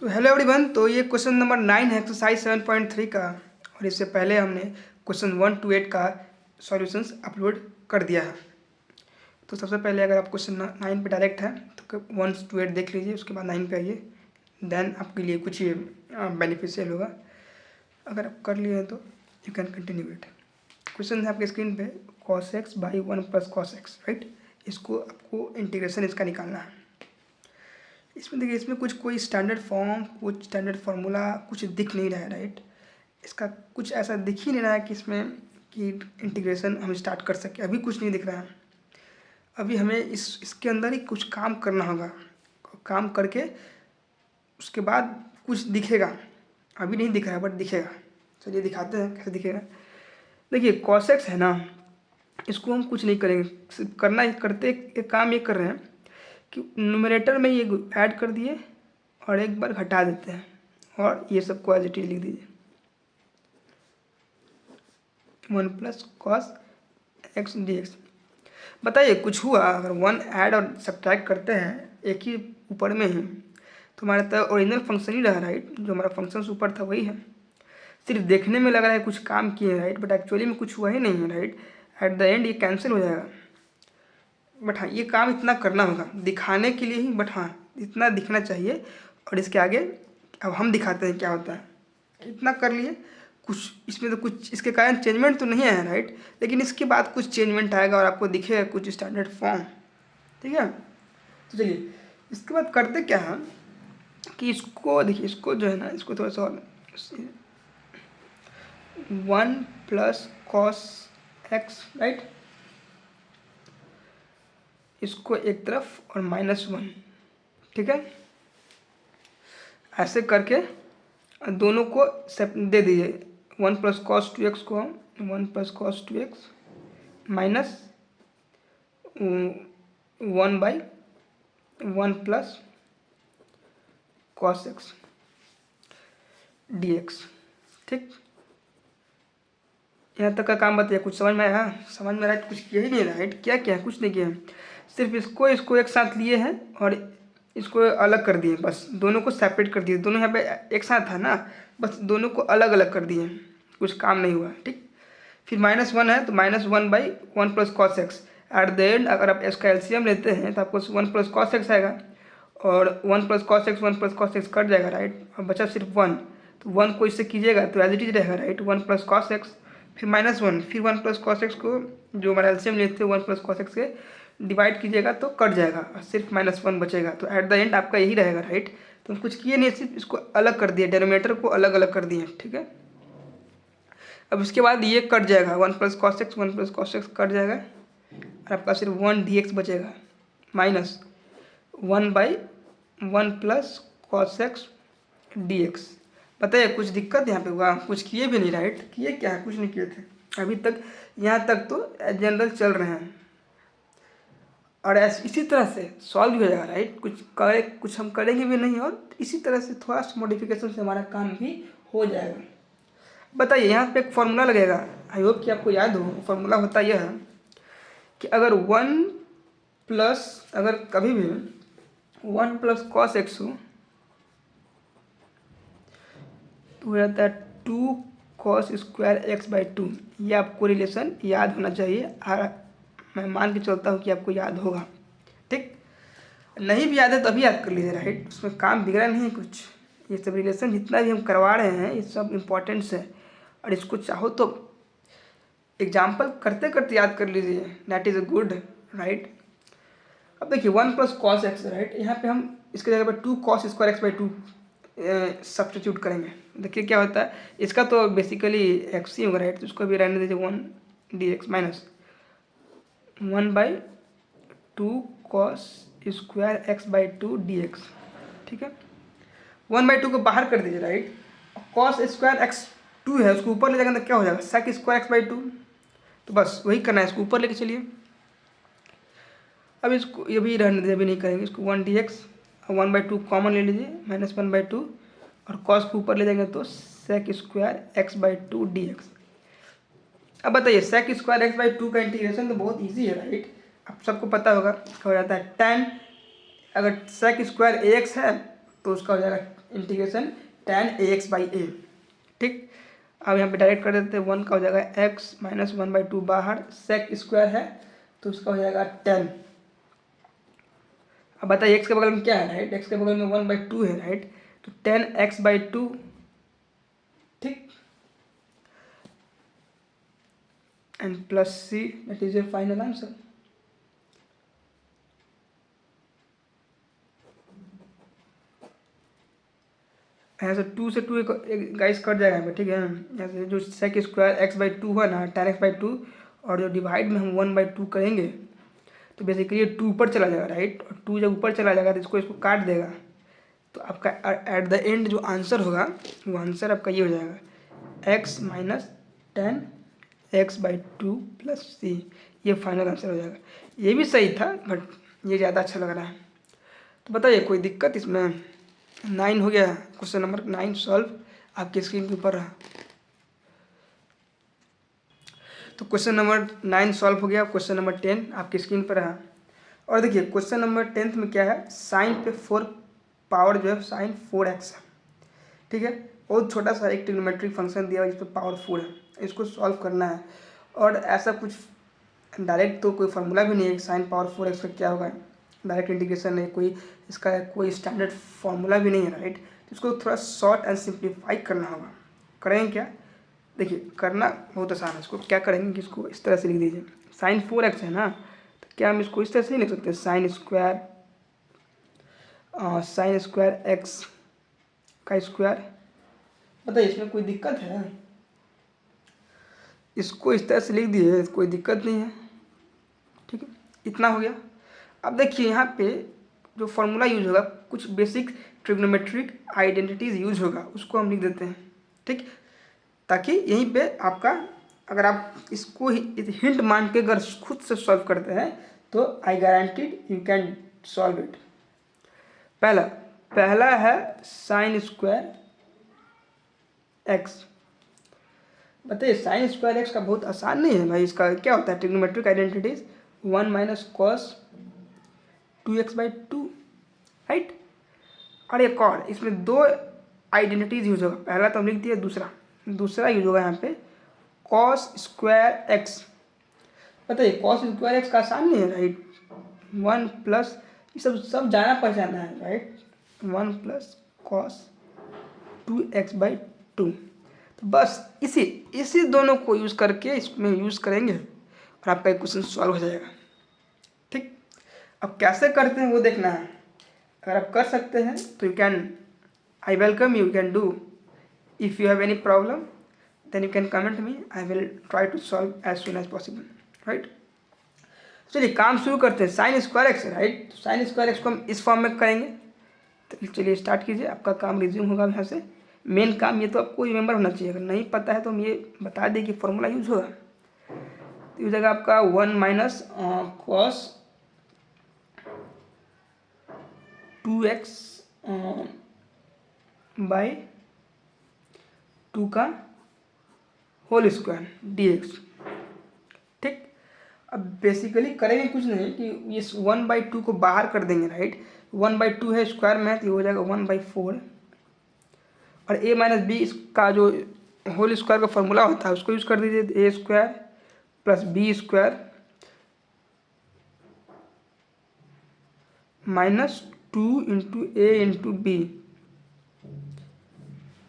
तो hello everyone. तो ये क्वेश्चन नंबर 9 है एक्सरसाइज 7.3 का। और इससे पहले हमने क्वेश्चन 1 to 8 का सॉल्यूशंस अपलोड कर दिया है। तो सबसे पहले अगर आप क्वेश्चन 9 पे डायरेक्ट है तो 1 to 8 देख लीजिए, उसके बाद 9 पे आइए, देन आपके लिए कुछ बेनिफिशियल होगा। अगर आप कर लिए हैं तो you can continue it. Question है आपके स्क्रीन पे cos x by 1 + cos x, right. इसको आपको इंटीग्रेशन इसका निकालना है। इसमें देखिए, इसमें कुछ कोई स्टैंडर्ड फॉर्म, कुछ स्टैंडर्ड फार्मूला कुछ दिख नहीं रहा है, राइट। इसका कुछ ऐसा दिख ही नहीं रहा है कि इसमें कि इंटीग्रेशन हम स्टार्ट कर सकें। अभी कुछ नहीं दिख रहा है। अभी हमें इसके अंदर ही कुछ काम करना होगा। काम करके उसके बाद कुछ दिखेगा। अभी नहीं दिख रहा है बट दिखेगा। चलिए दिखाते हैं कैसे दिखेगा। देखिए cos x है ना, इसको हम कुछ नहीं करेंगे। सिर्फ करना ही करते एक काम ये कर रहे हैं कि न्यूमरेटर में ये ऐड कर दिए और एक बार घटा देते हैं और ये सब को एज इट इज लिख दीजिए। 1 + cos x dx। बताइए कुछ हुआ? अगर 1 ऐड और सब्ट्रैक्ट करते हैं एक ही ऊपर में ही, तो हमारा तो ओरिजिनल फंक्शन ही रहा, राइट। जो हमारा फंक्शन ऊपर था वही है। सिर्फ देखने में लग रहा है कुछ काम किए, राइट, बट एक्चुअली में कुछ हुआ ही नहीं है, राइट। एट द एंड ये कैंसिल हो जाएगा। बट हाँ, ये काम इतना करना होगा दिखाने के लिए ही, बट हाँ इतना दिखना चाहिए। और इसके आगे अब हम दिखाते हैं क्या होता है। इतना कर लिए। कुछ इसमें तो कुछ इसके कारण चेंजमेंट तो नहीं आया, राइट, लेकिन इसके बाद कुछ चेंजमेंट आएगा और आपको दिखेगा कुछ स्टैंडर्ड फॉर्म, ठीक है। तो चलिए इसके बाद करते क्या है कि इसको देखिए, इसको जो है ना, इसको थोड़ा सा 1 + cos x, राइट, इसको एक तरफ और -1, ठीक है। ऐसे करके दोनों को दे दीजिए। 1 + cos 2x को हम 1 + cos 2x minus 1/1 + cos x dx, ठीक। यहाँ तक का काम बताइए, कुछ समझ में आया? समझ में, राइट। कुछ किया ही नहीं, राइट। क्या क्या कुछ नहीं किया है। सिर्फ इसको एक साथ लिए हैं और इसको अलग कर दिए, बस दोनों को सेपरेट कर दिए। दोनों यहाँ पे एक साथ है ना, बस दोनों को अलग अलग कर दिए। कुछ काम नहीं हुआ, ठीक। फिर -1 है तो -1/1 + cos x। At the end अगर आप इसका एलसीएम लेते हैं तो आपको 1 + cos x आएगा और 1 + cos x 1 + cos x cut जाएगा, राइट। और बचा सिर्फ 1। तो 1 को इससे कीजिएगा तो एज इट इज रहेगा, राइट। 1 + cos x फिर -1 फिर 1 + cos x को जो हमारा एलसीएम लेते हैं 1 + cos x के डिवाइड कीजिएगा तो कट जाएगा और सिर्फ -1 बचेगा। तो एट द एंड आपका यही रहेगा, राइट। तो हम कुछ किए नहीं, सिर्फ इसको अलग कर दिए, डेनोमीटर को अलग अलग कर दिए, ठीक है। अब उसके बाद ये कट जाएगा, 1 + cos x 1 + cos x cut जाएगा और आपका सिर्फ 1 dx बचेगा माइनस 1/1 + cos x dx। बताइए कुछ दिक्कत यहाँ पे हुआ? कुछ किए भी नहीं, राइट। किए क्या है? कुछ नहीं किए थे अभी तक। यहाँ तक तो जनरल चल रहे हैं और ऐसे इसी तरह से सॉल्व भी हो जाएगा, राइट। कुछ हम करेंगे भी नहीं और इसी तरह से थोड़ा सा मॉडिफिकेशन से हमारा काम भी हो जाएगा। बताइए यहाँ पे एक फार्मूला लगेगा, आई होप कि आपको याद हो। फार्मूला होता यह है कि अगर 1 प्लस अगर कभी भी 1 + cos x हो तो हो जाता है 2 cos² x/2। ये आपको रिलेशन याद होना चाहिए। मैं मान के चलता हूँ कि आपको याद होगा, ठीक। नहीं भी याद है तो अभी याद कर लीजिए, राइट। उसमें काम बिगड़ा नहीं है कुछ। ये सब रिलेशन जितना भी हम करवा रहे हैं ये सब इम्पोर्टेंट्स है और इसको चाहो तो एग्जाम्पल करते करते याद कर लीजिए, that is a good, right. अब देखिए 1 + cos x, राइट। यहाँ पे हम इसके जगह पर 2 cos² x/2 सब्स्टिट्यूट करेंगे। देखिए क्या होता है। इसका तो बेसिकली x ही होगा, राइट। तो उसको भी रहने दीजिए 1 dx minus 1/2 cos² x/2 dx, ठीक है। 1/2 को बाहर कर दीजिए, राइट। cos² x2 है, उसको ऊपर ले जाएगा तो क्या हो जाएगा? sec² x/2। तो बस वही करना है, इसको ऊपर लेके चलिए। अब इसको ये भी रहने दीजिए, अभी नहीं करेंगे इसको। 1 dx 1/2 कॉमन ले लीजिए माइनस 1/2 और cos को ऊपर ले जाएंगे तो sec² x/2 dx। अब बताइए sec² x/2 का इंटीग्रेशन तो बहुत इजी है, राइट। आप सबको पता होगा। इसका हो जाता है tan, अगर sec² ax है तो उसका हो जाएगा इंटीग्रेशन tan ax बाई ए। ठीक, अब यहाँ पे डायरेक्ट कर देते हैं, 1 का हो जाएगा x माइनस 1/2 बाहर, सेक स्क्वायर है तो उसका हो जाएगा 10। अब बताइए x के बगल में क्या है, राइट, x के बगल में 1/2 है, राइट, तो 10x/2। ठीक, and plus c, that is your final answer. यहाँ से 2 से 2 एक गाइस कट जाएगा यहाँ पे, ठीक है। यहाँ से जो सेक स्क्वायर x/2 है ना, tan x/2, और जो डिवाइड में हम 1/2 करेंगे तो बेसिकली ये 2 ऊपर चला जाएगा, राइट, और 2 जब ऊपर चला जाएगा तो इसको काट देगा, तो आपका एट द एंड जो आंसर होगा वो आंसर आपका ये हो जाएगा x minus 10x/2 plus c। ये फाइनल आंसर हो जाएगा। ये भी सही था बट ये ज़्यादा अच्छा लग रहा है। तो बताइए कोई दिक्कत इसमें? 9 हो गया, क्वेश्चन नंबर 9 सॉल्व आपकी स्क्रीन के ऊपर रहा। तो क्वेश्चन नंबर 9 सॉल्व हो गया, क्वेश्चन नंबर 10 आपकी स्क्रीन पर रहा। और देखिए क्वेश्चन नंबर 10 में क्या है, साइन पे 4 पावर जो है साइन 4x है, ठीक है। बहुत छोटा सा एक ट्रिग्नोमेट्रिक फंक्शन दिया हुआ जिस पर पावर 4 है, इसको सॉल्व करना है। और ऐसा कुछ डायरेक्ट तो कोई फार्मूला भी नहीं है साइन पावर 4x का क्या होगा, डायरेक्ट इंटीग्रेशन है, कोई इसका कोई स्टैंडर्ड फार्मूला भी नहीं है, राइट। तो इसको थोड़ा शॉर्ट एंड सिंप्लीफाई करना होगा। करेंगे क्या, देखिए करना बहुत आसान है। इसको क्या करेंगे कि इसको इस तरह से लिख दीजिए, साइन 4x है ना, तो क्या हम इसको इस तरह से नहीं लिख सकते, साइन स्क्वायर x का स्क्वायर। बताइए इसमें कोई दिक्कत है? इसको इस तरह से लिख दिए, कोई दिक्कत नहीं है, ठीक है। इतना हो गया। अब देखिए यहाँ पे जो फॉर्मूला यूज होगा, कुछ बेसिक ट्रिग्नोमेट्रिक आइडेंटिटीज यूज होगा, उसको हम लिख देते हैं, ठीक, ताकि यहीं पे आपका, अगर आप इसको हिंट मान के अगर खुद से सॉल्व करते हैं तो I guaranteed you can solve it. पहला है साइन स्क्वायर एक्स। बताइए साइन स्क्वायर एक्स का बहुत आसान नहीं है भाई, इसका क्या होता है trigonometric identities, 1 minus cos 2x/2, right. और एक और इसमें 2 आइडेंटिटीज यूज होगा, पहला तो हम लिख दिया, दूसरा यूज होगा यहाँ पे कॉस स्क्वायर एक्स। बताइए कॉस स्क्वायर एक्स का आसान नहीं है, राइट, 1 प्लस, ये सब जाना पहचाना है, राइट, 1 प्लस कॉस 2x/2। तो बस इसी दोनों को यूज़ करके इसमें यूज़ करेंगे और आपका एक क्वेश्चन सॉल्व हो जाएगा, ठीक। अब कैसे करते हैं वो देखना है। अगर आप कर सकते हैं तो you can, I welcome you can do. If you have any problem then you can comment me, I will try to solve as soon as possible, right. चलिए काम शुरू करते हैं। साइन स्क्वायर एक्स है, राइट, तो sine square x को हम इस फॉर्म में करेंगे। तो चलिए स्टार्ट कीजिए, आपका काम रिज्यूम होगा यहाँ से। मेन काम ये तो आपको रिमेंबर होना चाहिए, अगर नहीं पता है तो हम ये बता दें कि फॉर्मूला यूज होगा। तो इस जगह आपका 1 माइनस कॉस 2x बाई 2 का होल स्क्वायर dx, ठीक। अब बेसिकली करेंगे कुछ नहीं कि इस 1/2 को बाहर कर देंगे, राइट, 1/2 है स्क्वायर में तो ये हो जाएगा 1/4, और a माइनस बी इसका जो होल स्क्वायर का फॉर्मूला होता है उसको यूज़ कर दीजिए, a square plus B square minus 2 into A into B,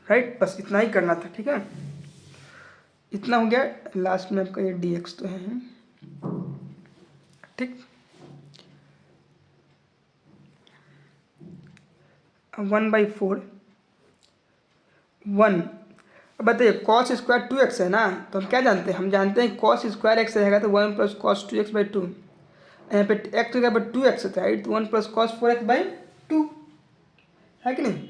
right, बस इतना ही करना था, ठीक है। इतना हो गया, लास्ट में आपका ये dx तो है, ठीक। 1/4 1। अब बताइए कॉस स्क्वायर 2x है ना, तो हम क्या जानते हैं, हम जानते हैं कॉस स्क्वायर एक्स रहेगा तो 1 प्लस कॉस 2x/2, यहाँ पे एक्स जगह पर 2x है, राइट, तो 1 प्लस कॉस 4x/2 है कि नहीं।